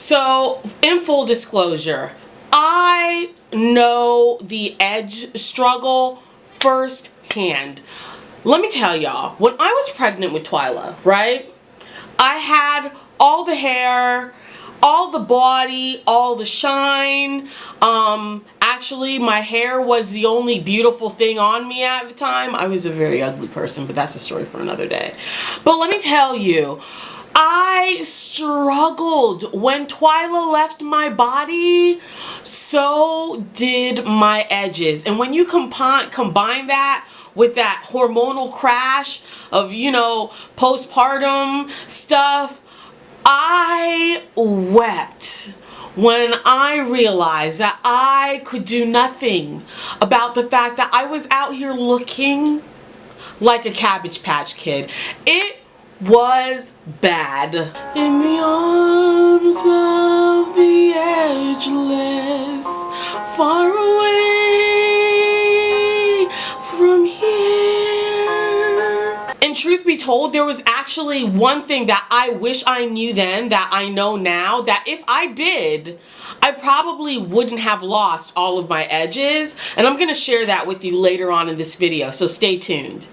So, in full disclosure, I know the edge struggle firsthand. Let me tell y'all, when I was pregnant with Twyla, right, I had all the hair, all the body, all the shine. Actually, my hair was the only beautiful thing on me at the time. I was a very ugly person, but that's a story for another day. But let me tell you, I struggled when Twyla left my body. So did my edges. And when you combine that with that hormonal crash of, you know, postpartum stuff, I wept when I realized that I could do nothing about the fact that I was out here looking like a Cabbage Patch Kid. It was bad. In the arms of the edgeless, far away from here. And truth be told, there was actually one thing that I wish I knew then that I know now, that if I did, I probably wouldn't have lost all of my edges, and I'm gonna share that with you later on in this video, so stay tuned.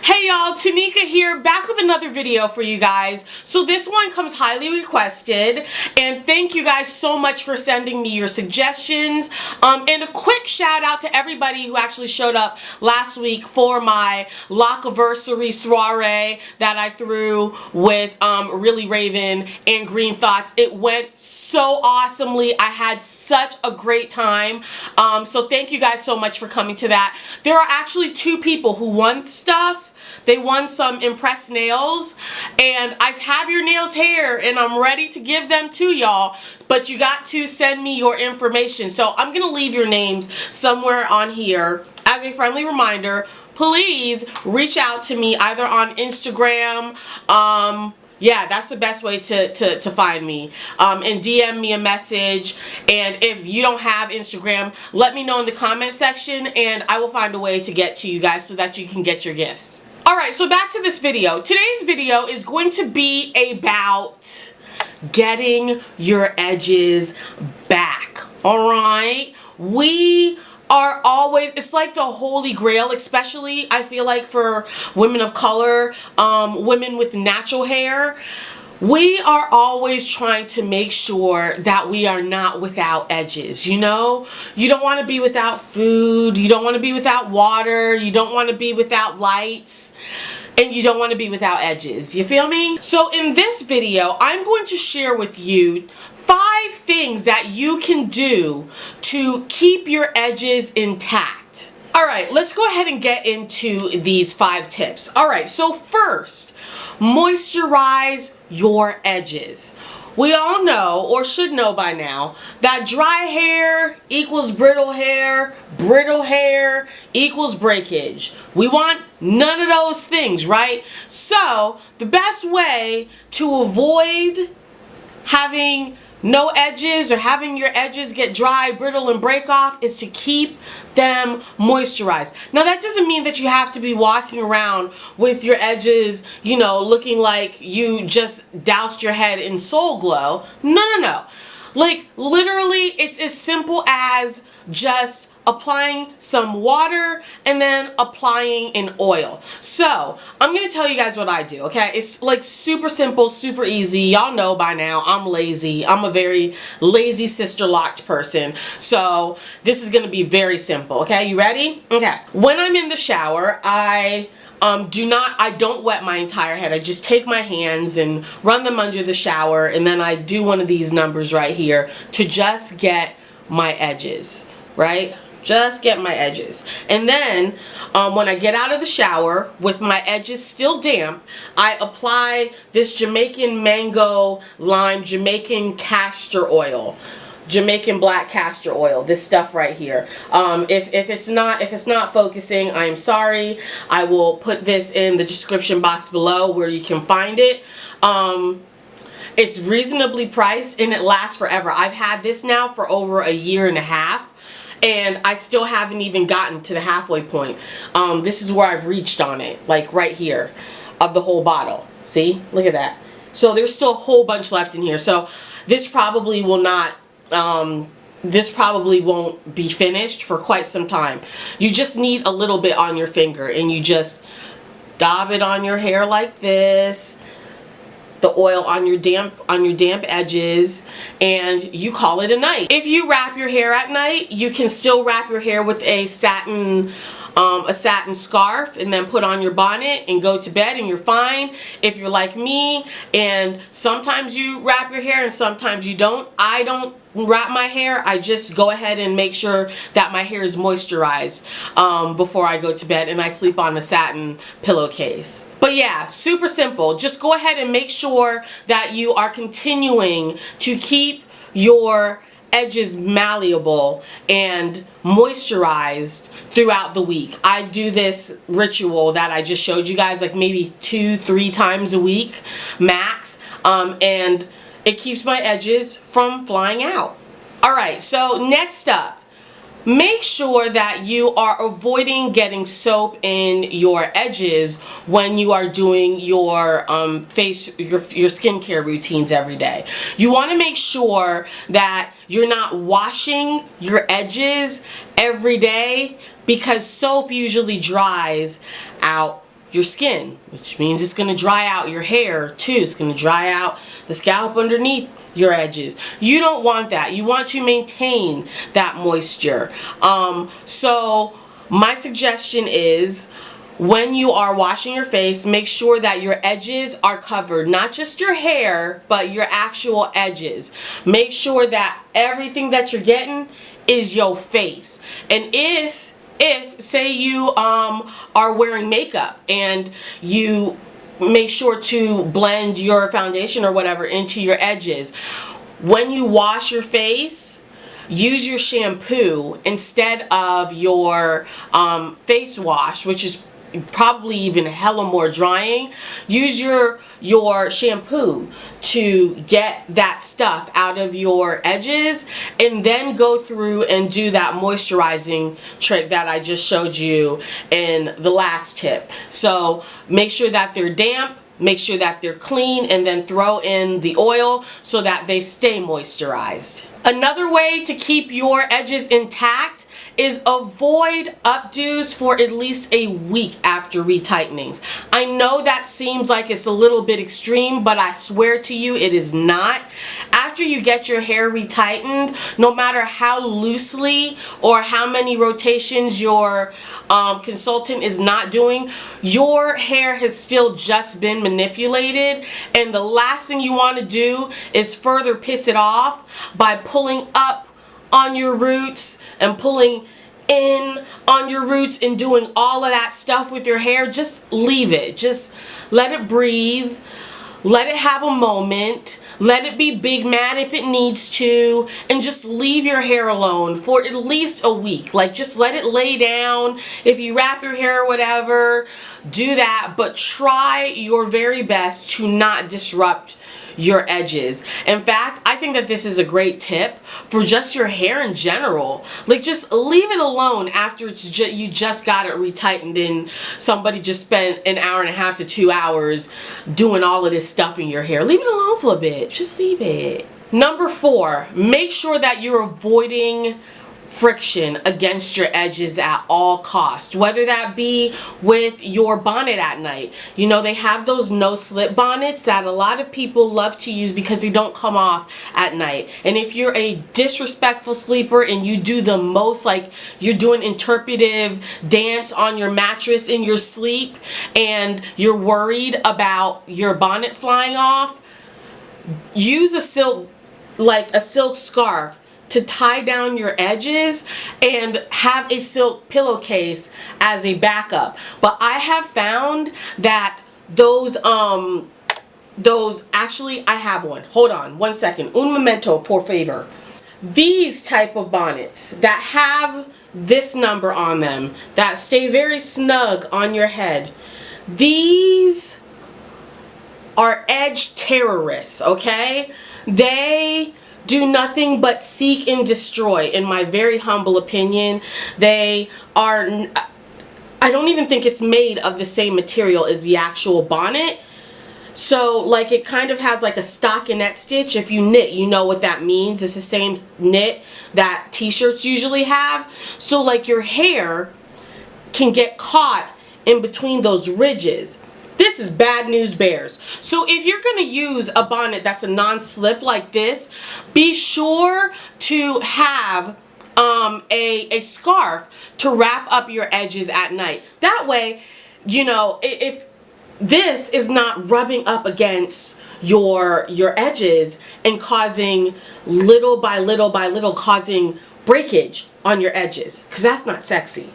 Hey y'all, Tanika here, back with another video for you guys. So this one comes highly requested, and thank you guys so much for sending me your suggestions. And a quick shout out to everybody who actually showed up last week for my Lockiversary soiree that I threw with Really Raven and Green Thoughts. It went so awesomely. I had such a great time. So thank you guys so much for coming to that. There are actually 2 people who won stuff. They won some impressed nails, and I have your nails here and I'm ready to give them to y'all, but you got to send me your information. So I'm gonna leave your names somewhere on here. As a friendly reminder, please reach out to me either on Instagram, yeah, that's the best way to find me. And DM me a message. And if you don't have Instagram, let me know in the comment section and I will find a way to get to you guys so that you can get your gifts. Alright, so back to this video. Today's video is going to be about getting your edges back. Alright? We are always, it's like the holy grail, especially I feel like for women of color, women with natural hair. We are always trying to make sure that we are not without edges, you know? You don't want to be without food, you don't want to be without water, you don't want to be without lights, and you don't want to be without edges, you feel me? So in this video, I'm going to share with you 5 things that you can do to keep your edges intact. Alright, let's go ahead and get into these 5 tips. Alright, so first, moisturize your edges. We all know, or should know by now, that dry hair equals brittle hair equals breakage. We want none of those things, right? So, the best way to avoid having no edges or having your edges get dry, brittle, and break off is to keep them moisturized. Now that doesn't mean that you have to be walking around with your edges, you know, looking like you just doused your head in Soul Glow. No. Like literally it's as simple as just applying some water and then applying an oil. So I'm gonna tell you guys what I do, okay? It's like super simple, super easy. Y'all know by now I'm lazy. I'm a very lazy Sisterlocked person. So this is gonna be very simple, okay? You ready? Okay. When I'm in the shower, I don't wet my entire head. I just take my hands and run them under the shower, and then I do one of these numbers right here to just get my edges, right? Just get my edges. And then when I get out of the shower with my edges still damp, I apply this Jamaican mango lime Jamaican castor oil. Jamaican black castor oil, this stuff right here. If it's not focusing, I'm sorry. I will put this in the description box below where you can find it. It's reasonably priced and it lasts forever. I've had this now for over a year and a half. And I still haven't even gotten to the halfway point. This is where I've reached on it, like right here, of the whole bottle. See? Look at that. So there's still a whole bunch left in here. So this probably will not, this probably won't be finished for quite some time. You just need a little bit on your finger, and you just dab it on your hair like this, the oil on your damp edges, and you call it a night. If you wrap your hair at night, you can still wrap your hair with a satin scarf and then put on your bonnet and go to bed, and you're fine. If you're like me and sometimes you wrap your hair and sometimes you don't, I don't wrap my hair. I just go ahead and make sure that my hair is moisturized before I go to bed, and I sleep on a satin pillowcase. But yeah, super simple. Just go ahead and make sure that you are continuing to keep your edges malleable and moisturized throughout the week. I do this ritual that I just showed you guys like maybe 2-3 times a week max, and it keeps my edges from flying out. Alright, so next up, make sure that you are avoiding getting soap in your edges when you are doing your your skincare routines every day. You want to make sure that you're not washing your edges every day, because soap usually dries out your skin, which means it's going to dry out your hair too. It's going to dry out the scalp underneath your edges. You don't want that. You want to maintain that moisture. So my suggestion is, when you are washing your face, make sure that your edges are covered, not just your hair, but your actual edges. Make sure that everything that you're getting is your face. And if say you are wearing makeup and you make sure to blend your foundation or whatever into your edges, when you wash your face, use your shampoo instead of your face wash, which is probably even hella more drying. Use your shampoo to get that stuff out of your edges, and then go through and do that moisturizing trick that I just showed you in the last tip. So make sure that they're damp, make sure that they're clean, and then throw in the oil so that they stay moisturized. Another way to keep your edges intact is avoid updos for at least a week after retightening. I know that seems like it's a little bit extreme, but I swear to you it is not. After you get your hair retightened, no matter how loosely or how many rotations your consultant is not doing, your hair has still just been manipulated, and the last thing you want to do is further piss it off by pulling up on your roots and pulling in on your roots and doing all of that stuff with your hair. Just leave it. Just let it breathe. Let it have a moment. Let it be big mad if it needs to, and just leave your hair alone for at least a week. Like, just let it lay down. If you wrap your hair or whatever, do that, but try your very best to not disrupt your edges. In fact, I think that this is a great tip for just your hair in general. Like, just leave it alone after it's you just got it retightened and somebody just spent an hour and a half to 2 hours doing all of this stuff in your hair. Leave it alone for a bit. Just leave it. Number 4, make sure that you're avoiding friction against your edges at all costs, whether that be with your bonnet at night. You know, they have those no slip bonnets that a lot of people love to use because they don't come off at night. And if you're a disrespectful sleeper and you do the most, like you're doing interpretive dance on your mattress in your sleep and you're worried about your bonnet flying off, use a silk scarf to tie down your edges and have a silk pillowcase as a backup. But I have found that actually I have one. Hold on one second. Un momento, por favor. These type of bonnets that have this number on them, that stay very snug on your head, these are edge terrorists, okay? They do nothing but seek and destroy, in my very humble opinion. They are, I don't even think it's made of the same material as the actual bonnet. So like it kind of has like a stockinette stitch. If you knit, you know what that means. It's the same knit that t-shirts usually have. So like your hair can get caught in between those ridges. This is bad news bears. So if you're going to use a bonnet that's a non-slip like this, be sure to have a scarf to wrap up your edges at night. That way, you know, if this is not rubbing up against your edges and causing little by little by little causing breakage on your edges, because that's not sexy.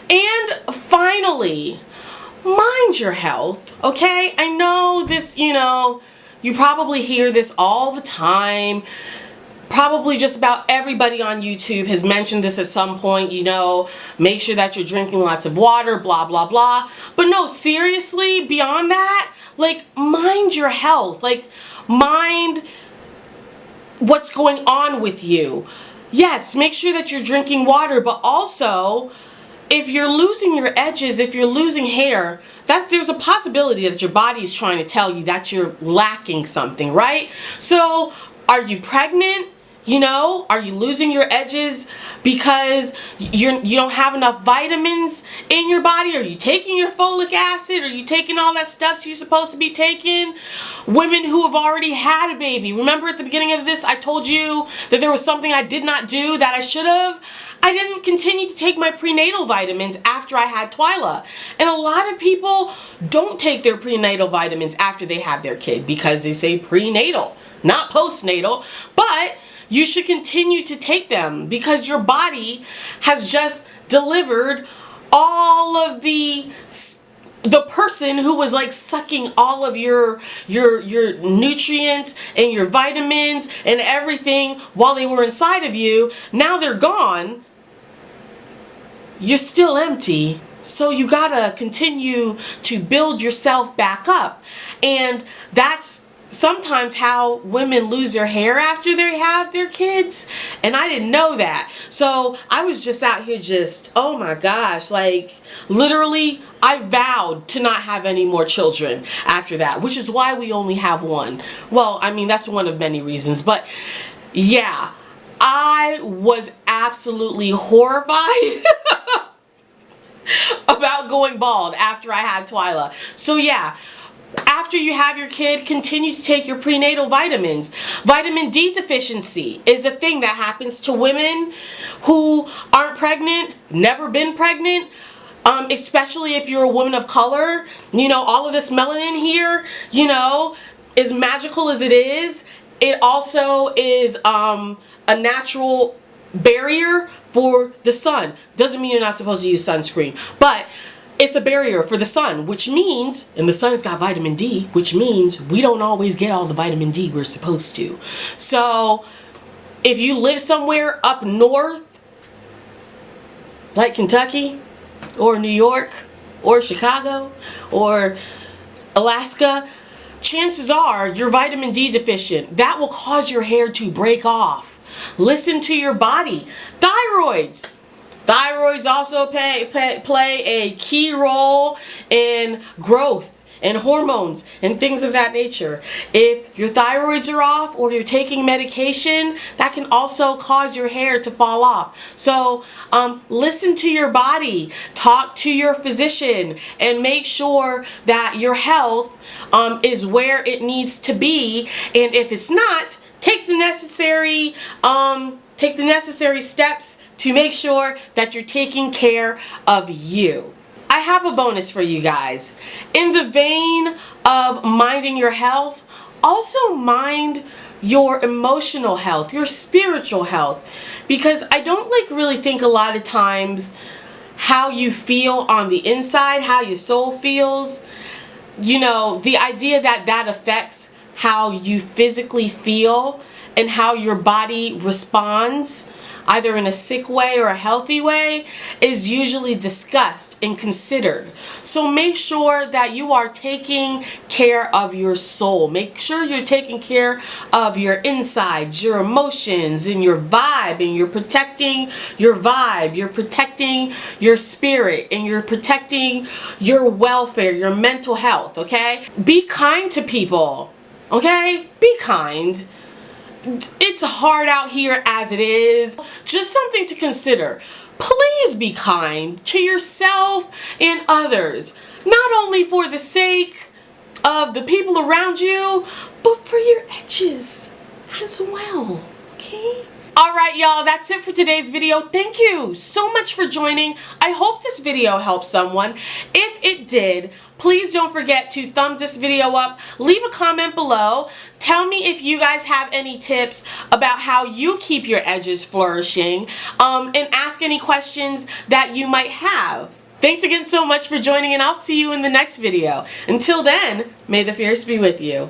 And finally, mind your health, okay? I know this, you know, you probably hear this all the time. Probably just about everybody on YouTube has mentioned this at some point, you know, make sure that you're drinking lots of water, blah, blah, blah. But no, seriously, beyond that, like, mind your health. Like, mind what's going on with you. Yes, make sure that you're drinking water, but also, if you're losing your edges, if you're losing hair, there's a possibility that your body is trying to tell you that you're lacking something, right? So, are you pregnant? You know, are you losing your edges because you don't have enough vitamins in your body? Are you taking your folic acid? Are you taking all that stuff you're supposed to be taking? Women who have already had a baby. Remember at the beginning of this, I told you that there was something I did not do that I should have? I didn't continue to take my prenatal vitamins after I had Twyla. And a lot of people don't take their prenatal vitamins after they have their kid because they say prenatal, not postnatal. But you should continue to take them because your body has just delivered all of the person who was like sucking all of your nutrients and your vitamins and everything while they were inside of you. Now they're gone. You're still empty. So you gotta continue to build yourself back up. And that's sometimes how women lose their hair after they have their kids, and I didn't know that. So I was just out here just, oh my gosh, like literally I vowed to not have any more children after that, which is why we only have one. Well, I mean, that's one of many reasons, but yeah, I was absolutely horrified about going bald after I had Twyla. So yeah, after you have your kid, continue to take your prenatal vitamins. Vitamin D deficiency is a thing that happens to women who aren't pregnant, never been pregnant, especially if you're a woman of color. You know, all of this melanin here, you know, as magical as it is, it also is a natural barrier for the sun. Doesn't mean you're not supposed to use sunscreen, but it's a barrier for the sun, which means, and the sun's got vitamin D, which means we don't always get all the vitamin D we're supposed to. So if you live somewhere up north, like Kentucky, or New York, or Chicago, or Alaska, chances are you're vitamin D deficient. That will cause your hair to break off. Listen to your body. Thyroids. Thyroids also play a key role in growth and hormones and things of that nature. If your thyroids are off or you're taking medication, that can also cause your hair to fall off. So listen to your body, talk to your physician, and make sure that your health is where it needs to be. And if it's not, take the necessary steps to make sure that you're taking care of you. I have a bonus for you guys. In the vein of minding your health, also mind your emotional health, your spiritual health, because I don't really think a lot of times how you feel on the inside, how your soul feels, you know, the idea that that affects how you physically feel and how your body responds either in a sick way or a healthy way, is usually discussed and considered. So make sure that you are taking care of your soul. Make sure you're taking care of your insides, your emotions, and your vibe, and you're protecting your vibe, you're protecting your spirit, and you're protecting your welfare, your mental health, okay? Be kind to people, okay? Be kind. It's hard out here as it is. Just something to consider. Please be kind to yourself and others. Not only for the sake of the people around you, but for your edges as well, okay? Alright y'all, that's it for today's video. Thank you so much for joining. I hope this video helped someone. If it did, please don't forget to thumbs this video up. Leave a comment below. Tell me if you guys have any tips about how you keep your edges flourishing, and ask any questions that you might have. Thanks again so much for joining, and I'll see you in the next video. Until then, may the fierce be with you.